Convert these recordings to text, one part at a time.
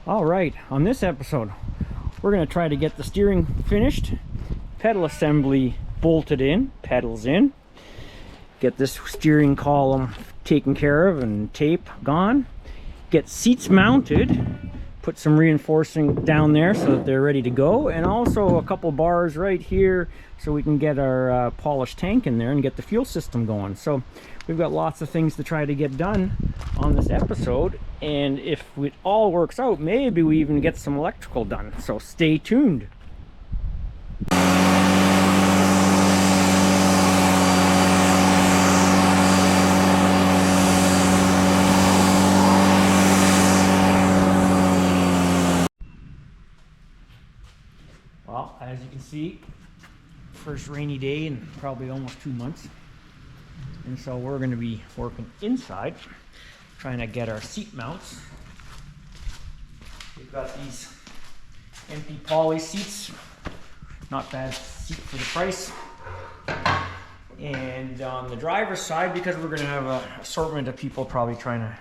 All right, on this episode, we're going to try to get the steering finished, pedal assembly bolted in, pedals in, get this steering column taken care of and tape gone, get seats mounted, put some reinforcing down there so that they're ready to go, and also a couple bars right here so we can get our polished tank in there and get the fuel system going. So we've got lots of things to try to get done on this episode, and if it all works out, maybe we even get some electrical done. So stay tuned. Well, as you can see, first rainy day in probably almost 2 months. And so we're going to be working inside, trying to get our seat mounts. We've got these empty poly seats, not bad seat for the price. And on the driver's side, because we're going to have an assortment of people probably trying to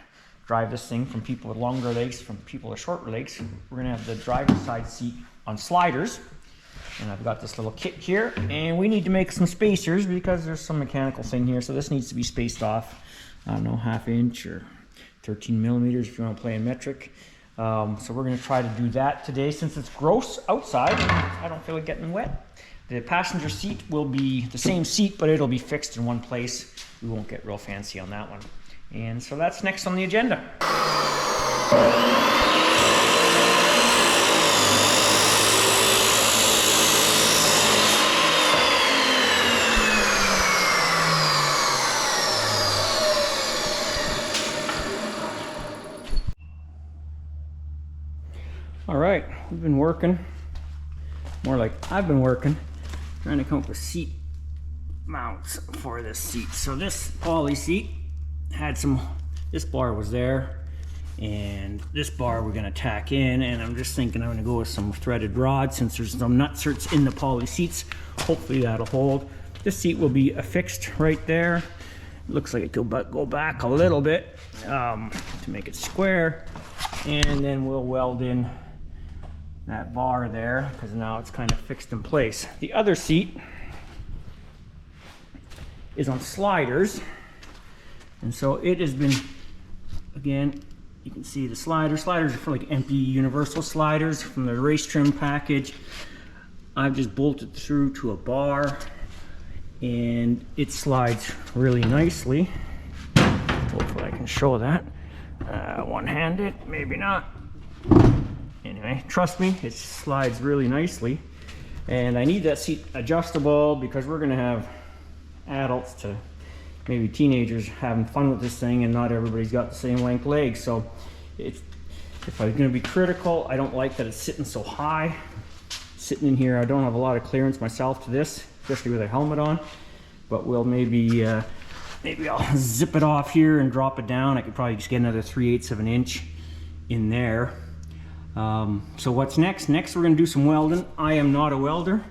drive this thing, from people with longer legs, from people with shorter legs, we're going to have the driver's side seat on sliders. And I've got this little kit here, and we need to make some spacers because there's some mechanical thing here, so this needs to be spaced off, I don't know, 1/2 inch or 13 millimeters if you want to play in metric. So we're going to try to do that today since it's gross outside. I don't feel like getting wet. The passenger seat will be the same seat, but it'll be fixed in one place. We won't get real fancy on that one. And so that's next on the agenda. All right, we've been working, more like I've been working, trying to come up with seat mounts for this seat. So this poly seat had this bar was there, and this bar we're gonna tack in, and I'm just thinking I'm gonna go with some threaded rod since there's some nutserts in the poly seats. Hopefully that'll hold. This seat will be affixed right there. It looks like it could go back a little bit to make it square, and then we'll weld in that bar there because now it's kind of fixed in place. The other seat is on sliders, and so it has been, again, you can see the sliders are for like empty universal sliders from the race trim package. I've just bolted through to a bar, and it slides really nicely. Hopefully I can show that one-handed, maybe not. Anyway, trust me, it slides really nicely. And I need that seat adjustable because we're gonna have adults to maybe teenagers having fun with this thing, and not everybody's got the same length legs. So if I'm gonna be critical, I don't like that it's sitting so high. Sitting in here, I don't have a lot of clearance myself to this, especially with a helmet on. But we'll maybe I'll zip it off here and drop it down. I could probably just get another 3/8 of an inch in there. So what's next? Next we're going to do some welding. I am not a welder,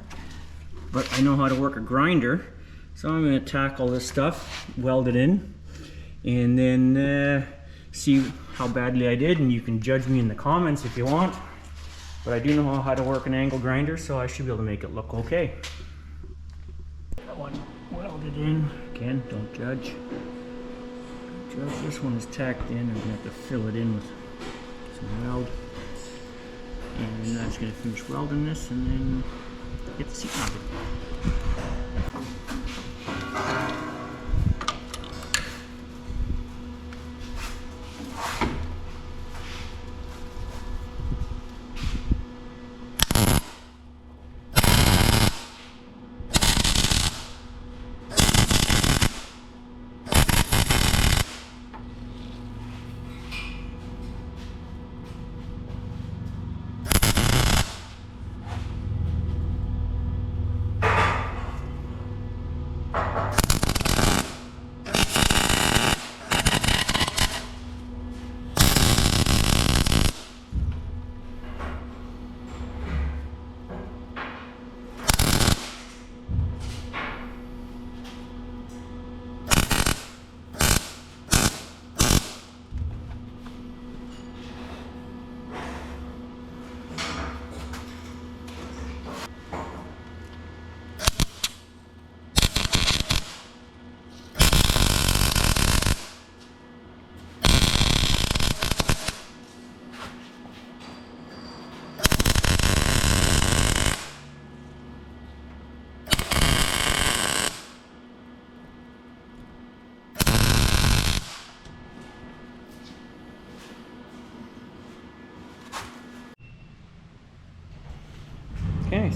but I know how to work a grinder. So I'm going to tackle this stuff, weld it in, and then see how badly I did, and you can judge me in the comments if you want. But I do know how to work an angle grinder, so I should be able to make it look okay. That one welded in. Again, don't judge. Don't judge. This one is tacked in. I'm going to have to fill it in with some weld. And I'm just going to finish welding this and then get the seat mounted.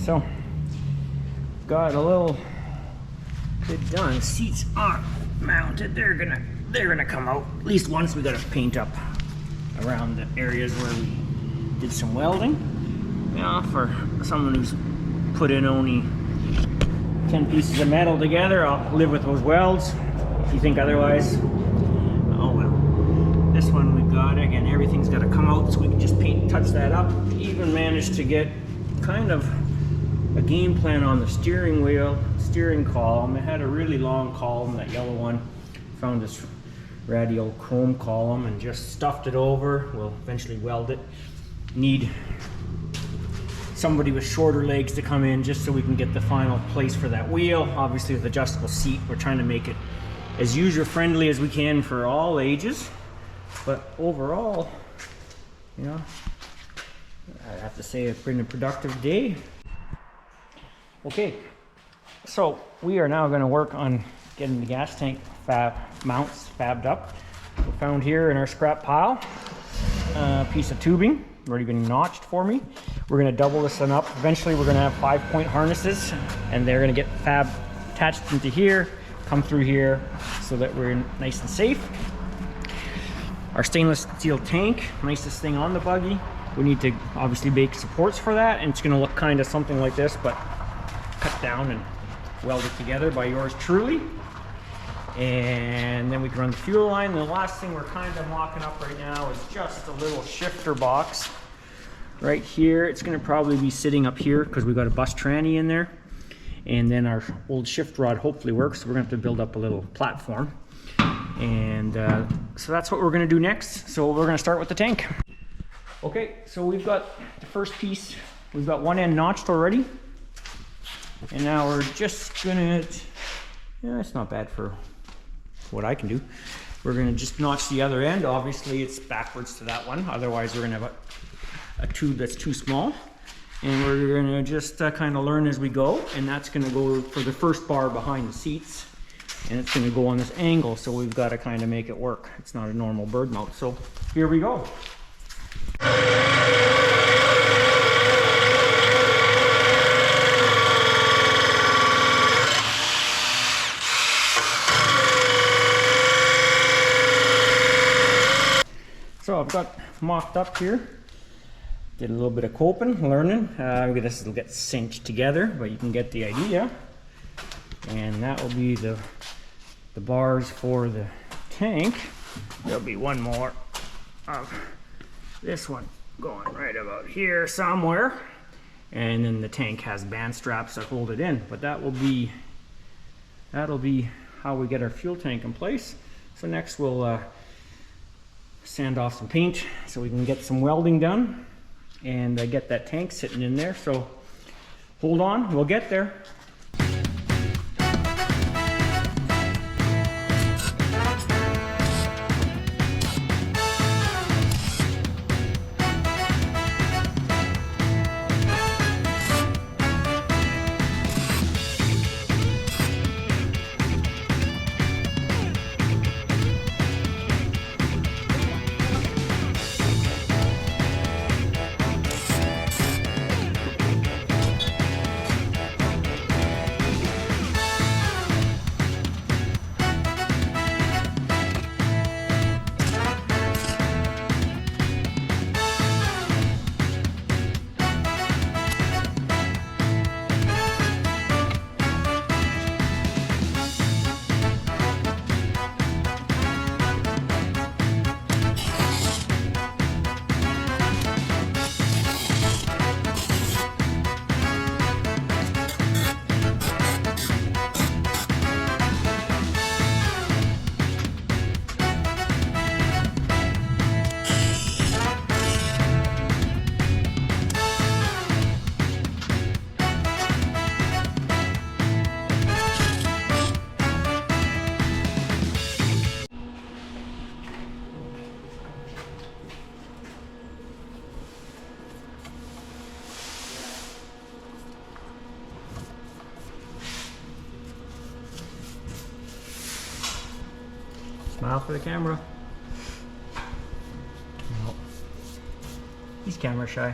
So got a little bit done. Seats are mounted. They're gonna come out at least once. We gotta paint up around the areas where we did some welding. Yeah, for someone who's put in only 10 pieces of metal together, I'll live with those welds. If you think otherwise, oh well. This one we've got, again, everything's got to come out so we can just paint and touch that up. Even managed to get kind of a game plan on the steering wheel, steering column. It had a really long column, that yellow one. Found this radial chrome column and just stuffed it over. We'll eventually weld it. Need somebody with shorter legs to come in just so we can get the final place for that wheel. Obviously with adjustable seat, we're trying to make it as user-friendly as we can for all ages. But overall, you know, I have to say it's been a productive day. Okay, so we are now going to work on getting the gas tank mounts fabbed up. We found here in our scrap pile a piece of tubing already been notched for me. We're going to double this one up. Eventually we're going to have 5-point harnesses, and they're going to get fab attached into here, come through here, so that we're nice and safe. Our stainless steel tank, nicest thing on the buggy. We need to obviously make supports for that, and it's going to look kind of something like this, but cut down and welded together by yours truly. And then we can run the fuel line. The last thing we're kind of mocking up right now is just a little shifter box right here. It's going to probably be sitting up here because we've got a bus tranny in there, and then our old shift rod hopefully works, so we're going to have to build up a little platform. And so that's what we're going to do next. So we're going to start with the tank. Okay, so we've got the first piece. We've got one end notched already, and now we're just gonna, yeah, it's not bad for what I can do. We're gonna just notch the other end. Obviously it's backwards to that one, otherwise we're gonna have a tube that's too small, and we're gonna just kind of learn as we go. And that's gonna go for the first bar behind the seats, and it's gonna go on this angle, so we've got to kind of make it work. It's not a normal bird mount. So here we go. So I've got mocked up here. Did a little bit of coping, learning. This will get cinched together, but you can get the idea. And that will be the bars for the tank. There'll be one more of this one going right about here somewhere. And then the tank has band straps that hold it in. But that'll be how we get our fuel tank in place. So next we'll sand off some paint so we can get some welding done and get that tank sitting in there. So hold on, we'll get there. Smile for the camera. No. He's camera shy.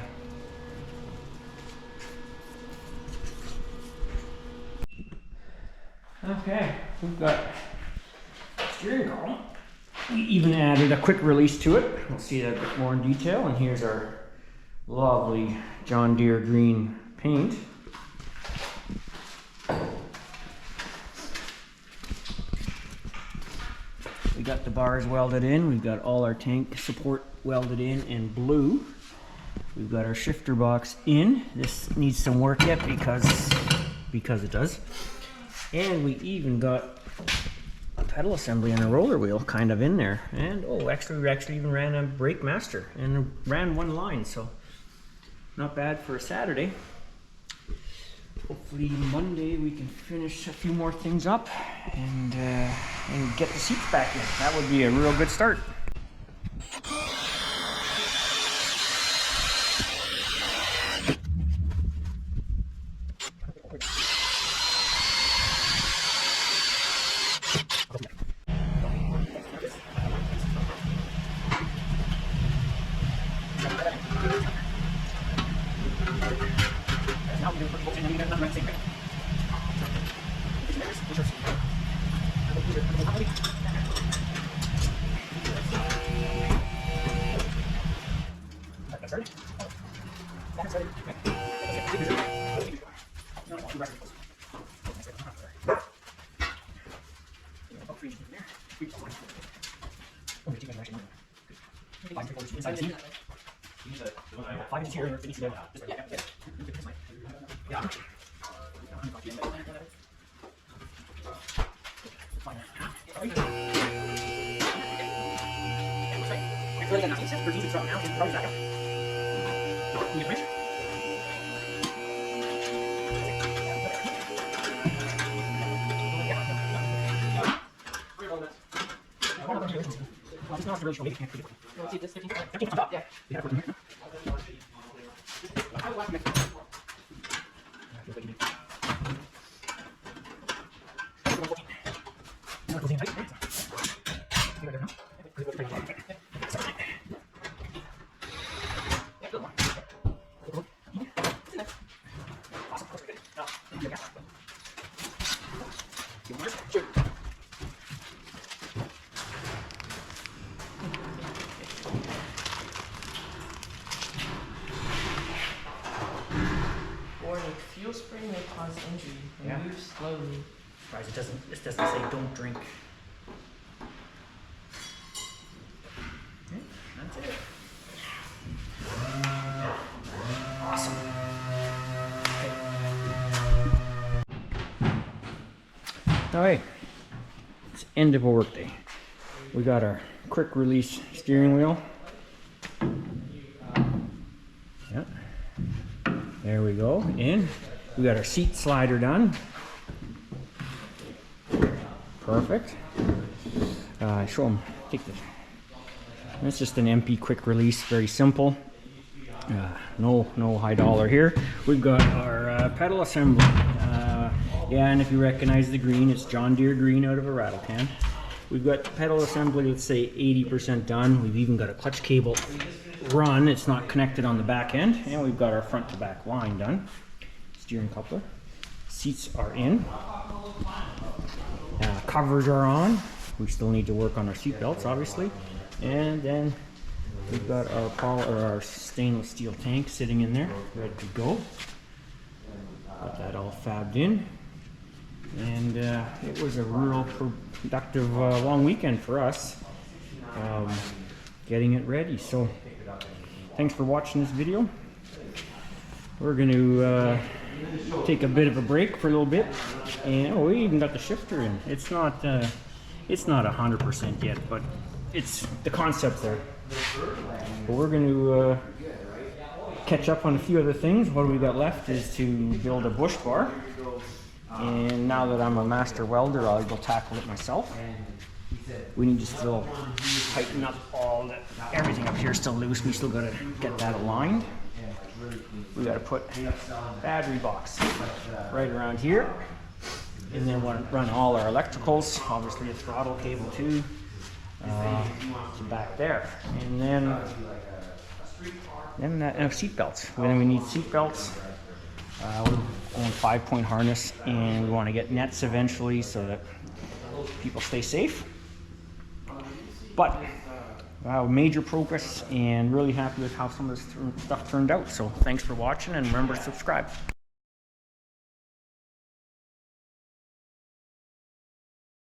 Okay, we've got steering column. We even added a quick release to it. We'll see that a bit more in detail. And here's our lovely John Deere green paint. We got the bars welded in. We've got all our tank support welded in blue. We've got our shifter box in. This needs some work yet because it does. And we even got a pedal assembly and a roller wheel kind of in there. And oh, actually we even ran a brake master and ran one line, so not bad for a Saturday. Hopefully Monday we can finish a few more things up and get the seats back in. That would be a real good start. Fuel spring may cause injury. Move slowly. Surprised this doesn't say don't drink. Okay, that's it. Awesome. Okay. Alright. It's end of a workday. We got our quick release steering wheel. Yeah. There we go. In. We got our seat slider done. Perfect. Show them. Take this. That's just an MP quick release. Very simple. No high dollar here. We've got our pedal assembly. Yeah, and if you recognize the green, it's John Deere green out of a rattle can. We've got the pedal assembly, let's say 80% done. We've even got a clutch cable run. It's not connected on the back end. And we've got our front to back line done. Steering coupler. Seats are in. Covers are on. We still need to work on our seat belts, obviously. And then we've got our stainless steel tank sitting in there, ready to go. Got that all fabbed in. And it was a real productive long weekend for us, getting it ready. So thanks for watching this video. We're going to take a bit of a break for a little bit, and we even got the shifter in. It's not 100% yet, but it's the concept there. But we're going to catch up on a few other things. What we got left is to build a bush bar. And now that I'm a master welder, I'll go tackle it myself. We need to still tighten up everything up here is still loose. We still got to get that aligned. We got to put battery box right around here. And then run all our electricals, obviously a throttle cable too, to back there. And then seat belts. Then we need seat belts. We're going 5-point harness, and we want to get nets eventually so that people stay safe. But major progress, and really happy with how some of this stuff turned out. So thanks for watching, and remember to subscribe.